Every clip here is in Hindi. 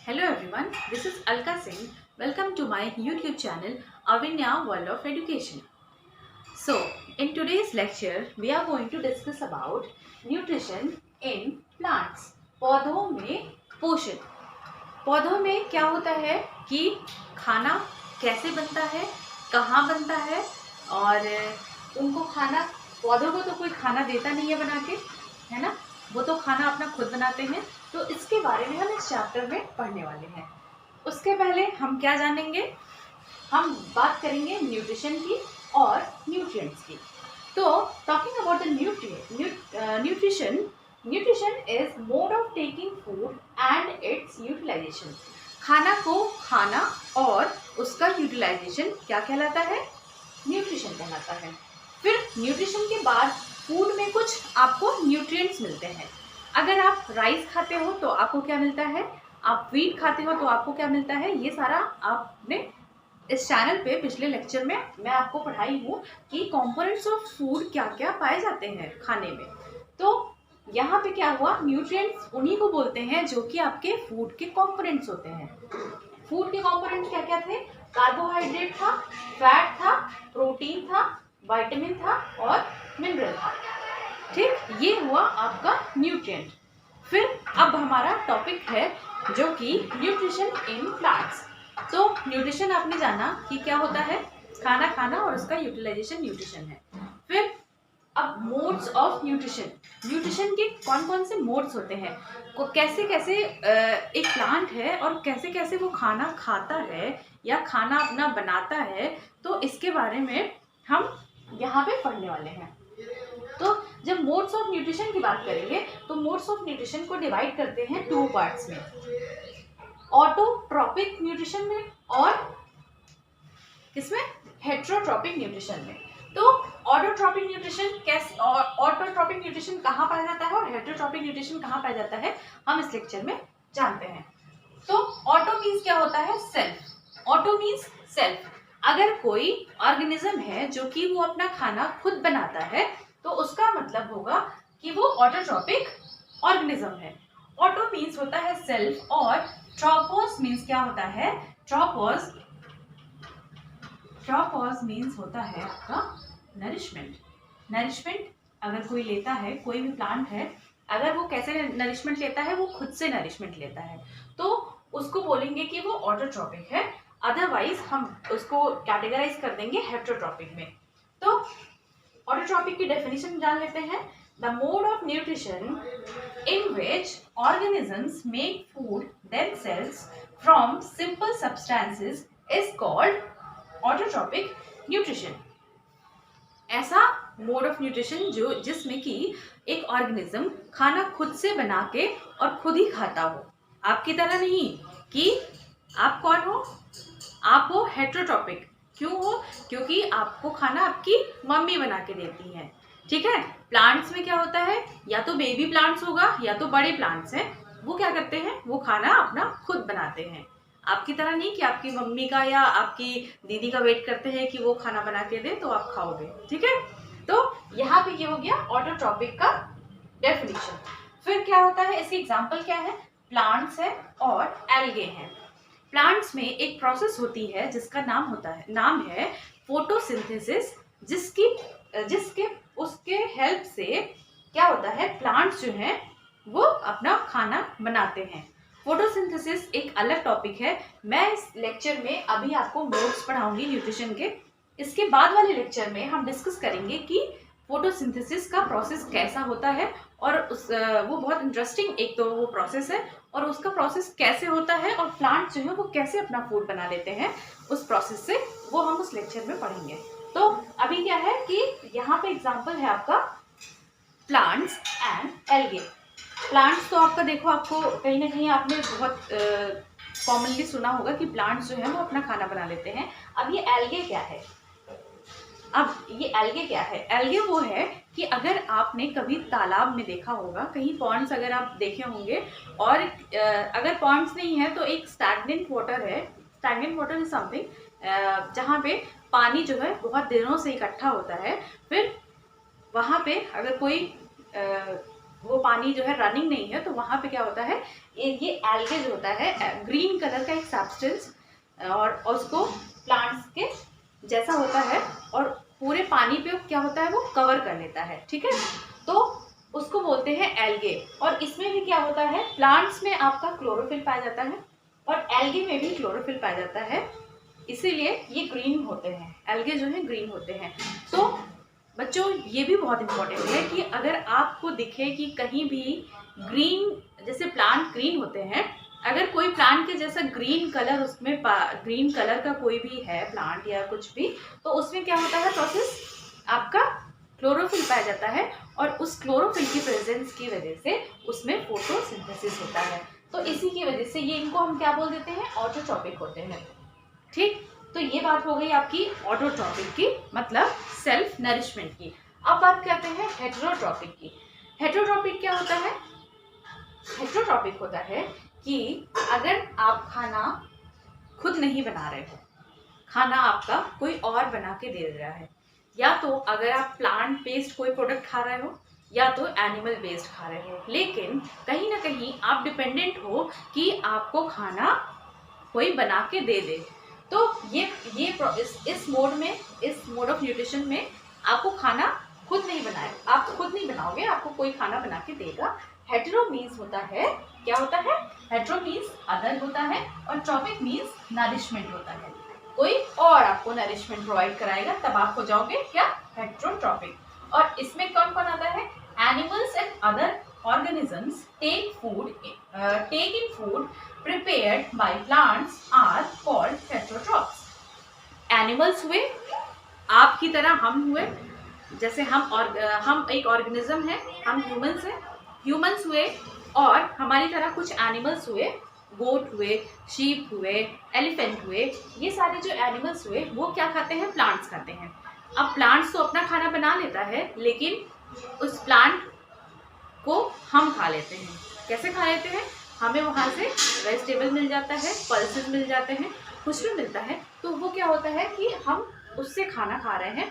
Hello everyone, this is Alka Singh. Welcome to my YouTube channel Avinya World of Education. So, in today's lecture, we are going to discuss about nutrition in plants. पौधों में पोषण। पौधों में क्या होता है कि खाना कैसे बनता है, कहाँ बनता है और उनको खाना, पौधों को तो कोई खाना देता नहीं है बना के, है ना, वो तो खाना अपना खुद बनाते हैं। तो इसके बारे में हम इस चैप्टर में पढ़ने वाले हैं। उसके पहले हम क्या जानेंगे, हम बात करेंगे न्यूट्रिशन की और न्यूट्रिएंट्स की। तो talking about the nutrition, nutrition is mode of taking food and its utilization. खाना को खाना और उसका यूटिलाइजेशन क्या कहलाता है? न्यूट्रिशन कहलाता है। फिर न्यूट्रिशन के बाद फूड में कुछ आपको न्यूट्रिएंट्स मिलते हैं। अगर आप राइस खाते हो तो आपको क्या मिलता है, आप व्हीट खाते हो तो आपको क्या मिलता है, ये सारा आपने इस चैनल पे पिछले लेक्चर में मैं आपको पढ़ाई हूँ कि कंपोनेंट्स ऑफ फूड क्या क्या पाए जाते हैं खाने में। तो यहाँ पे क्या हुआ, न्यूट्रिएंट्स उन्हीं को बोलते हैं जो कि आपके फूड के कंपोनेंट्स होते हैं। फूड के कंपोनेंट्स क्या क्या थे? कार्बोहाइड्रेट था, फैट था, प्रोटीन था, विटामिन था और मिनरल था। ठीक, ये हुआ आपका न्यूट्रिएंट। फिर अब हमारा टॉपिक है जो कि न्यूट्रिशन इन प्लांट्स। तो न्यूट्रिशन आपने जाना कि क्या होता है, खाना खाना और उसका यूटिलाइजेशन न्यूट्रिशन है। फिर अब मोड्स ऑफ न्यूट्रिशन, न्यूट्रिशन के कौन कौन से मोड्स होते हैं, को कैसे कैसे एक प्लांट है और कैसे कैसे वो खाना खाता है या खाना अपना बनाता है, तो इसके बारे में हम यहाँ पे पढ़ने वाले हैं। तो जब मोड्स ऑफ न्यूट्रिशन की बात करेंगे तो मोड्स ऑफ न्यूट्रिशन को डिवाइड करते हैं टू पार्ट्स में, ऑटोट्रॉपिक न्यूट्रिशन में और किसमें, हेट्रोट्रॉपिक न्यूट्रिशन में। तो ऑटोट्रॉपिक न्यूट्रिशन कैसे, ऑटोट्रॉपिक न्यूट्रिशन कहाँ पाया जाता है और हेट्रोट्रॉपिक न्यूट्रिशन कहाँ पाया जाता है, हम इस लेक्चर में जानते हैं। तो ऑटो मीन्स क्या होता है, सेल्फ। Auto means self. अगर कोई ऑर्गेनिज्म है जो कि वो अपना खाना खुद बनाता है तो उसका मतलब होगा कि वो ऑटोट्रॉपिक ऑर्गेनिज्म है। ऑटो मीन्स होता है सेल्फ और ट्रोपोस मीन्स क्या होता है, ट्रोपोस मीन्स होता है आपका नरिशमेंट। नरिशमेंट अगर कोई लेता है, कोई भी प्लांट है, अगर वो कैसे नरिशमेंट लेता है, वो खुद से नरिशमेंट लेता है, तो उसको बोलेंगे कि वो ऑटोट्रॉपिक है। अदरवाइज हम उसको कैटेगराइज कर देंगे हेट्रोट्रॉपिक में। तो ऑटोट्रॉपिक की डेफिनेशन जान लेते हैं। The mode of nutrition in which organisms make food themselves from simple substances is called autotrophic nutrition. ऐसा मोड ऑफ न्यूट्रिशन जो जिसमें कि एक ऑर्गेनिज्म खाना खुद से बना के और खुद ही खाता हो, आपकी तरह नहीं कि आप कौन हो, आप हो हेट्रोट्रॉपिक। क्यों हो? क्योंकि आपको खाना आपकी मम्मी बना के देती है। ठीक है, प्लांट्स में क्या होता है, या तो बेबी प्लांट्स होगा या तो बड़े प्लांट्स हैं, वो क्या करते हैं, वो खाना अपना खुद बनाते हैं। आपकी तरह नहीं कि आपकी मम्मी का या आपकी दीदी का वेट करते हैं कि वो खाना बना के दे तो आप खाओगे। ठीक है, तो यहाँ पे ये हो गया ऑटोट्रॉपिक का डेफिनेशन। फिर क्या होता है, इसकी एग्जाम्पल क्या है, प्लांट्स है और एल्गे हैं। प्लांट्स में एक प्रोसेस होती है जिसका नाम है फोटोसिंथेसिस, जिसके उसके हेल्प से क्या होता है, प्लांट्स जो हैं वो अपना खाना बनाते हैं। फोटोसिंथेसिस एक अलग टॉपिक है, मैं इस लेक्चर में अभी आपको मोड्स पढ़ाऊंगी न्यूट्रिशन के। इसके बाद वाले लेक्चर में हम डिस्कस करेंगे कि फोटोसिंथेसिस का प्रोसेस कैसा होता है और वो बहुत इंटरेस्टिंग एक तो वो प्रोसेस है, और उसका प्रोसेस कैसे होता है और प्लांट जो है वो कैसे अपना फूड बना लेते हैं उस प्रोसेस से, वो हम उस लेक्चर में पढ़ेंगे। तो अभी क्या है कि यहाँ पे एग्जांपल है आपका प्लांट्स एंड एल्गे। प्लांट्स तो आपका देखो, आपको कहीं ना कहीं आपने बहुत कॉमनली सुना होगा कि प्लांट्स जो है वो अपना खाना बना लेते हैं। अब ये एल्गे क्या है, एल्गे वो है कि अगर आपने कभी तालाब में देखा होगा, कहीं पॉन्ड्स अगर आप देखे होंगे, और अगर पॉन्ड्स नहीं है तो एक स्टैग्नेंट वाटर है। स्टैग्नेंट वाटर इज समथिंग जहाँ पे पानी जो है बहुत दिनों से इकट्ठा होता है। फिर वहाँ पे अगर कोई वो पानी जो है रनिंग नहीं है, तो वहाँ पे क्या होता है, ये एल्गे जो होता है ग्रीन कलर का एक सब्सटेंस, और उसको प्लांट्स के जैसा होता है और पूरे पानी पे क्या होता है, वो कवर कर लेता है, ठीक है। तो उसको बोलते हैं एल्गे। और इसमें भी क्या होता है, प्लांट्स में आपका क्लोरोफिल पाया जाता है और एल्गे में भी क्लोरोफिल पाया जाता है, इसीलिए ये ग्रीन होते हैं, एल्गे जो है ग्रीन होते हैं। तो बच्चों ये भी बहुत इंपॉर्टेंट है कि अगर आपको दिखे कि कहीं भी ग्रीन, जैसे प्लांट ग्रीन होते हैं, अगर कोई प्लांट के जैसा ग्रीन कलर उसमें ग्रीन कलर का कोई भी है प्लांट या कुछ भी, तो उसमें क्या होता है प्रोसेस, आपका क्लोरोफिल पाया जाता है और उस क्लोरोफिल की प्रेजेंस की वजह से उसमें फोटोसिंथेसिस होता है। तो इसी की वजह से ये इनको हम क्या बोल देते हैं, ऑटोट्रॉपिक होते हैं, ठीक। तो ये बात हो गई आपकी ऑटोट्रॉपिक की, मतलब सेल्फ नरिशमेंट की। अब बात करते हैं हेटेरोट्रॉपिक की। हेटेरोट्रॉपिक क्या होता है, हेटेरोट्रॉपिक होता है कि अगर आप खाना खुद नहीं बना रहे हो, खाना आपका कोई और बना के दे रहा है, या तो अगर आप प्लांट बेस्ड कोई प्रोडक्ट खा रहे हो या तो एनिमल बेस्ड खा रहे हो, लेकिन कहीं ना कहीं आप डिपेंडेंट हो कि आपको खाना कोई बना के दे दे। तो ये इस मोड में, इस मोड ऑफ न्यूट्रिशन में आपको खाना खुद नहीं बनाए, आप खुद नहीं बनाओगे, आपको कोई खाना बना के देगा। हेटेरो मीन्स होता है, क्या होता है, हेटेरो मीन्स अदर होता है और ट्रॉपिक मीन्स नरिशमेंट होता है, कोई और आपको नरिशमेंट प्रोवाइड कराएगा, तब आप हो जाओगे क्या, हेटेरोट्रॉपिक। और इसमें कौन कौन आता है, animals and other organisms take in food prepared by plants are called heterotrophs. Animals हुए, आपकी तरह हम हुए, जैसे हम एक ऑर्गेनिज्म है, हम ह्यूमंस हैं, ह्यूमंस हुए, और हमारी तरह कुछ एनिमल्स हुए, गोट हुए, शीप हुए, एलिफेंट हुए, ये सारे जो एनिमल्स हुए वो क्या खाते हैं, प्लांट्स खाते हैं। अब प्लांट्स तो अपना खाना बना लेता है, लेकिन उस प्लांट को हम खा लेते हैं। कैसे खा लेते हैं, हमें वहाँ से वेजिटेबल मिल जाता है, पल्सेस मिल जाते हैं, कुछ भी मिलता है, तो वो क्या होता है कि हम उससे खाना खा रहे हैं,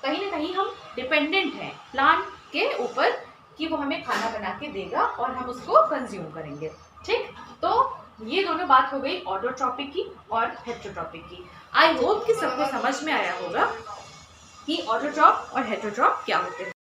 कहीं ना कहीं हम डिपेंडेंट हैं प्लांट के ऊपर कि वो हमें खाना बना के देगा और हम उसको कंज्यूम करेंगे, ठीक। तो ये दोनों बात हो गई ऑटोट्रॉपिक की और हेटेरोट्रॉपिक की। आई होप कि सबको समझ में आया होगा कि ऑटोट्रॉप और हेटेरोट्रॉप क्या होते हैं।